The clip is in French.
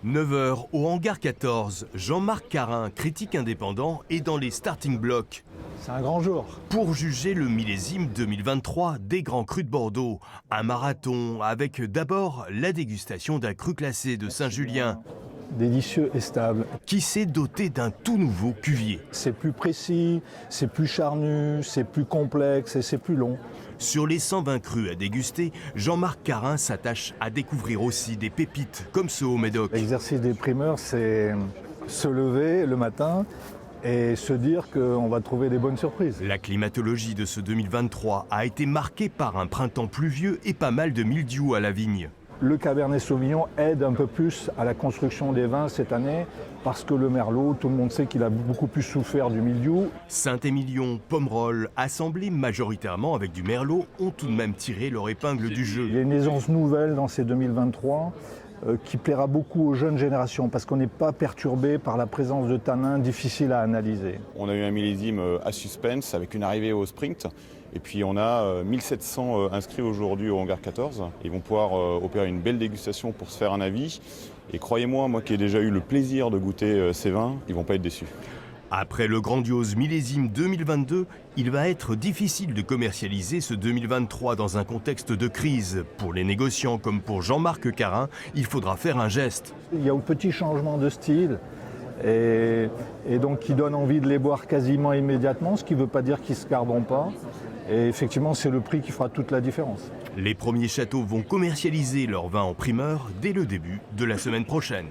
9h au hangar 14, Jean-Marc Carin, critique indépendant, est dans les starting blocks. C'est un grand jour. Pour juger le millésime 2023 des grands crus de Bordeaux. Un marathon avec d'abord la dégustation d'un cru classé de Saint-Julien. Délicieux et stable. Qui s'est doté d'un tout nouveau cuvier. C'est plus précis, c'est plus charnu, c'est plus complexe et c'est plus long. Sur les 120 crus à déguster, Jean-Marc Carin s'attache à découvrir aussi des pépites comme ceux au Médoc. L'exercice des primeurs, c'est se lever le matin et se dire qu'on va trouver des bonnes surprises. La climatologie de ce 2023 a été marquée par un printemps pluvieux et pas mal de mildiou à la vigne. Le Cabernet Sauvignon aide un peu plus à la construction des vins cette année parce que le Merlot, tout le monde sait qu'il a beaucoup plus souffert du mildiou. Saint-Émilion, Pomerol, assemblés majoritairement avec du Merlot, ont tout de même tiré leur épingle du jeu. Il y a une aisance nouvelle dans ces 2023 qui plaira beaucoup aux jeunes générations parce qu'on n'est pas perturbé par la présence de tanins difficiles à analyser. On a eu un millésime à suspense avec une arrivée au sprint. Et puis on a 1700 inscrits aujourd'hui au hangar 14. Ils vont pouvoir opérer une belle dégustation pour se faire un avis. Et croyez-moi, moi qui ai déjà eu le plaisir de goûter ces vins, ils ne vont pas être déçus. Après le grandiose millésime 2022, il va être difficile de commercialiser ce 2023 dans un contexte de crise. Pour les négociants comme pour Jean-Marc Carin, il faudra faire un geste. Il y a un petit changement de style. Et donc qui donne envie de les boire quasiment immédiatement, ce qui ne veut pas dire qu'ils ne se garderont pas. Et effectivement, c'est le prix qui fera toute la différence. Les premiers châteaux vont commercialiser leur vin en primeur dès le début de la semaine prochaine.